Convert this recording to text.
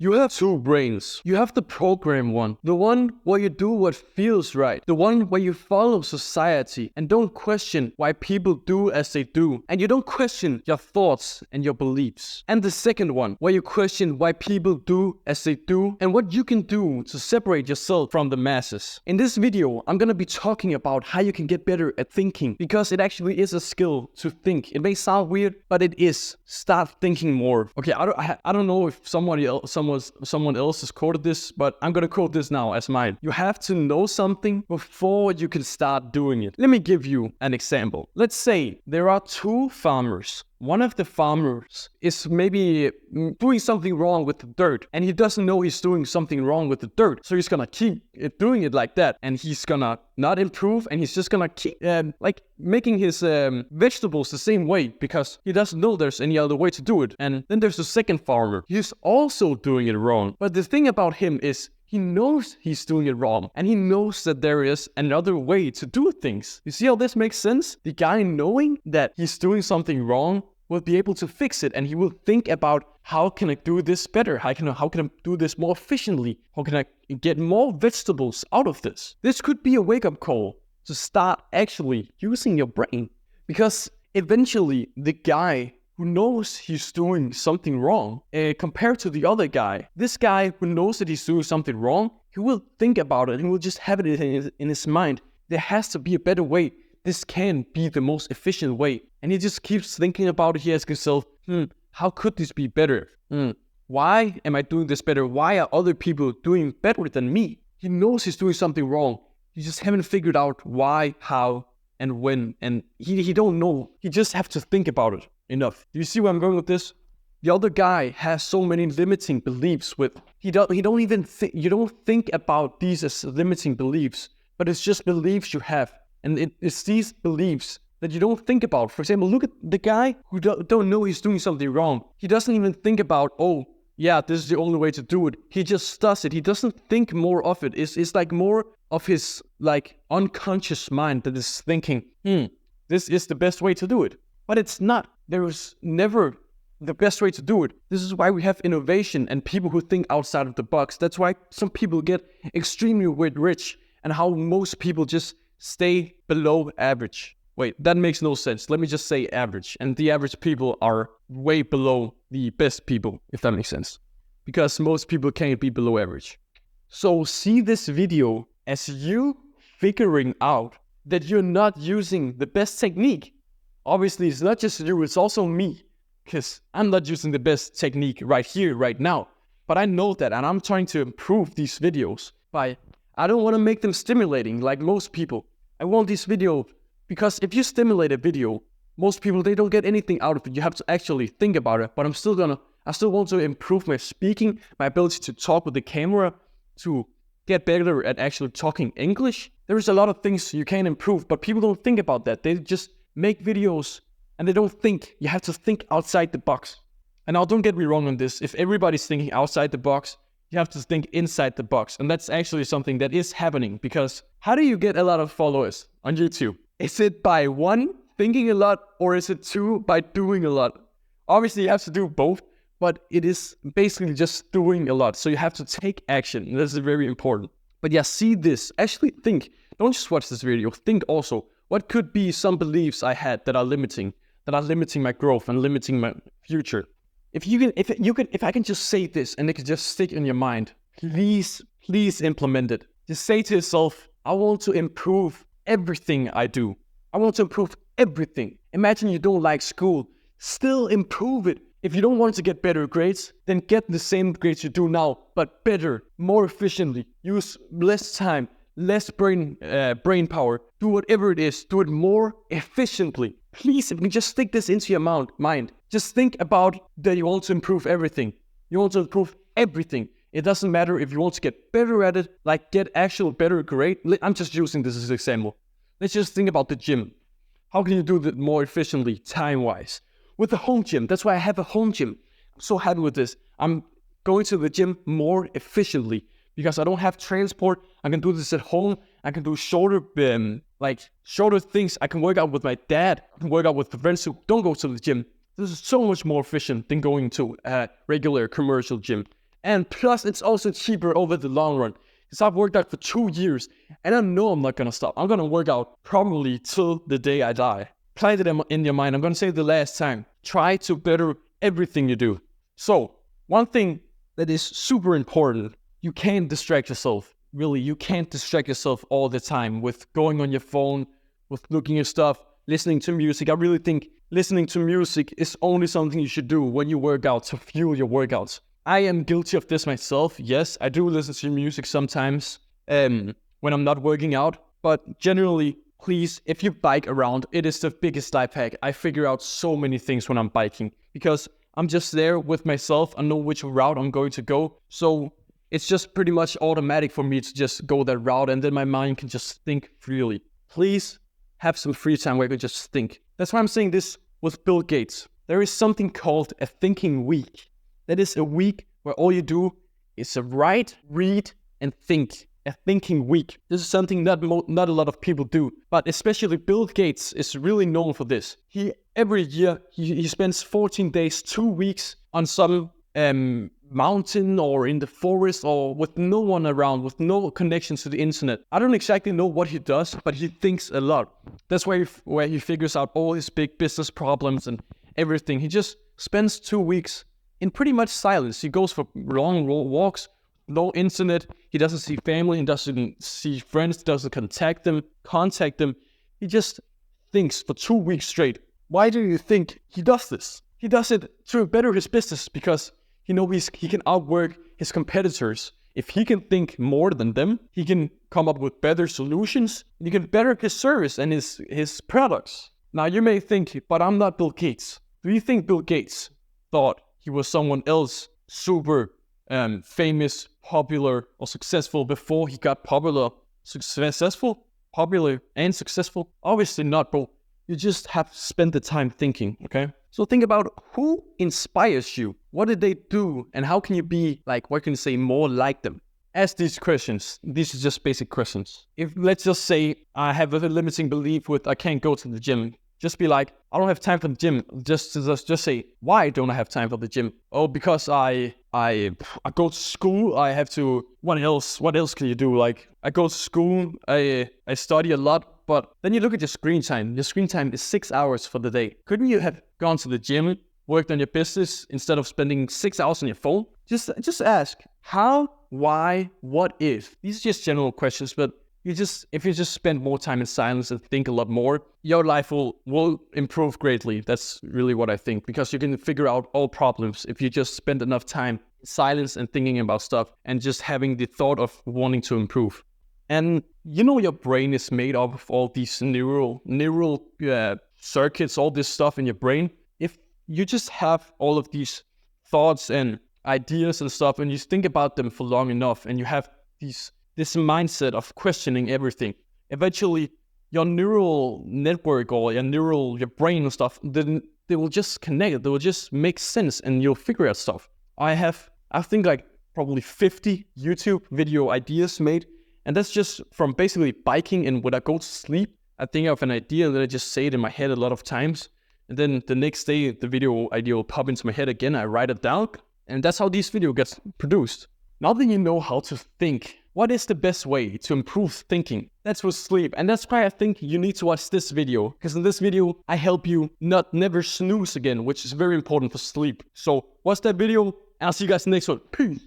You have two brains. You have the program one, the one where you do what feels right, the one where you follow society and don't question why people do as they do, and you don't question your thoughts and your beliefs. And the second one, where you question why people do as they do and what you can do to separate yourself from the masses. In this video, I'm gonna be talking about how you can get better at thinking, because it actually is a skill to think. It may sound weird, but it is. Start thinking more. Okay, I don't know if someone else has quoted this, but I'm gonna quote this now as mine. You have to know something before you can start doing it. Let me give you an example. Let's say there are two farmers. One of the farmers is maybe doing something wrong with the dirt, and he doesn't know he's doing something wrong with the dirt. So he's gonna keep doing it like that, and he's gonna not improve, and he's just gonna keep making his vegetables the same way because he doesn't know there's any other way to do it. And then there's the second farmer. He's also doing it wrong. But the thing about him is he knows he's doing it wrong, and he knows that there is another way to do things. You see how this makes sense? The guy knowing that he's doing something wrong will be able to fix it, and he will think about, how can I do this better? How can I do this more efficiently? How can I get more vegetables out of this? This could be a wake-up call to start actually using your brain, because eventually the guy who knows he's doing something wrong, compared to the other guy, this guy who knows that he's doing something wrong, he will think about it, and he will just have it in his mind. There has to be a better way. This can be the most efficient way. And he just keeps thinking about it. He asks himself, how could this be better? Why am I doing this better? Why are other people doing better than me? He knows he's doing something wrong. He just haven't figured out why, how, and when. And he don't know. He just have to think about it enough. Do you see where I'm going with this? The other guy has so many limiting beliefs you don't think about these as limiting beliefs, but it's just beliefs you have. And it's these beliefs that you don't think about. For example, look at the guy who don't know he's doing something wrong. He doesn't even think about, oh, yeah, this is the only way to do it. He just does it. He doesn't think more of it. It's like more of his unconscious mind that is thinking, this is the best way to do it. But it's not. There is never the best way to do it. This is why we have innovation and people who think outside of the box. That's why some people get extremely rich, and how most people just stay below average. Wait, that makes no sense. Let me just say average. And the average people are way below the best people, if that makes sense. Because most people can't be below average. So see this video as you figuring out that you're not using the best technique. Obviously, it's not just you, it's also me. Because I'm not using the best technique right here, right now. But I know that, and I'm trying to improve these videos I don't want to make them stimulating like most people. I want this video, because if you stimulate a video, most people, they don't get anything out of it. You have to actually think about it. But I still want to improve my speaking, my ability to talk with the camera, to get better at actually talking English. There is a lot of things you can improve, but people don't think about that. They just make videos and they don't think. You have to think outside the box. And now don't get me wrong on this. If everybody's thinking outside the box, you have to think inside the box. And that's actually something that is happening, because how do you get a lot of followers on YouTube? Is it by one, thinking a lot, or is it two, by doing a lot? Obviously, you have to do both, but it is basically just doing a lot. So you have to take action. This is very important. But yeah, see this. Actually think. Don't just watch this video. Think also, what could be some beliefs I had that are limiting my growth and limiting my future? If I can just say this and it can just stick in your mind, please implement it. Just say to yourself, I want to improve everything I do. I want to improve everything. Imagine you don't like school. Still improve it. If you don't want to get better grades, then get the same grades you do now, but better, more efficiently. Use less time, less brain power. Do whatever it is. Do it more efficiently. Please, if you can just stick this into your mind. Just think about that you want to improve everything. You want to improve everything. It doesn't matter if you want to get better at it, like get actual better grade. I'm just using this as an example. Let's just think about the gym. How can you do that more efficiently, time-wise? With the home gym, that's why I have a home gym. I'm so happy with this. I'm going to the gym more efficiently because I don't have transport. I can do this at home. I can do shorter things. I can work out with my dad. I can work out with the friends who don't go to the gym. This is so much more efficient than going to a regular commercial gym. And plus, it's also cheaper over the long run. Because I've worked out for 2 years, and I know I'm not gonna stop. I'm gonna work out probably till the day I die. Plant it in your mind. I'm gonna say it the last time. Try to better everything you do. So, one thing that is super important, you can't distract yourself. Really, you can't distract yourself all the time with going on your phone, with looking at stuff, listening to music. I really think listening to music is only something you should do when you work out to fuel your workouts. I am guilty of this myself. Yes, I do listen to music sometimes when I'm not working out. But generally, please, if you bike around, it is the biggest life hack. I figure out so many things when I'm biking because I'm just there with myself. I know which route I'm going to go. So it's just pretty much automatic for me to just go that route, and then my mind can just think freely. Please have some free time where you can just think. That's why I'm saying this with Bill Gates. There is something called a thinking week. That is a week where all you do is write, read, and think. A thinking week. This is something not a lot of people do, but especially Bill Gates is really known for this. Every year he spends 14 days, 2 weeks on some mountain or in the forest or with no one around, with no connection to the internet. I don't exactly know what he does, but he thinks a lot. That's where he figures out all his big business problems and everything. He just spends 2 weeks in pretty much silence. He goes for long walks, no internet. He doesn't see family, he doesn't see friends, doesn't contact them. He just thinks for 2 weeks straight. Why do you think he does this? He does it to better his business because he can outwork his competitors. If he can think more than them, he can come up with better solutions, and he can better his service and his products. Now you may think, but I'm not Bill Gates. Do you think Bill Gates thought he was someone else super famous, popular, or successful before he got popular, and successful? Obviously not, bro. You just have to spend the time thinking, okay? So think about who inspires you. What did they do? And how can you be more like them? Ask these questions. These are just basic questions. If let's just say I have a limiting belief with I can't go to the gym. Just be like, I don't have time for the gym. Just say, why don't I have time for the gym? Oh, because I go to school. I have to. What else can you do? Like I go to school. I study a lot. But then you look at your screen time. Your screen time is 6 hours for the day. Couldn't you have gone to the gym, worked on your business instead of spending 6 hours on your phone? Just ask how, why, what if. These are just general questions, but if you just spend more time in silence and think a lot more, your life will improve greatly. That's really what I think, because you can figure out all problems if you just spend enough time in silence and thinking about stuff and just having the thought of wanting to improve. And your brain is made up of all these neural circuits, all this stuff in your brain. If you just have all of these thoughts and ideas and stuff, and you think about them for long enough, and you have this mindset of questioning everything, eventually your neural network or your brain and stuff, then they will just connect. They will just make sense, and you'll figure out stuff. I think like probably 50 YouTube video ideas made. And that's just from basically biking, and when I go to sleep, I think of an idea and then I just say it in my head a lot of times. And then the next day, the video idea will pop into my head again. I write it down, and that's how this video gets produced. Now that you know how to think, what is the best way to improve thinking? That's with sleep. And that's why I think you need to watch this video, because in this video, I help you never snooze again, which is very important for sleep. So watch that video, and I'll see you guys in the next one. Peace.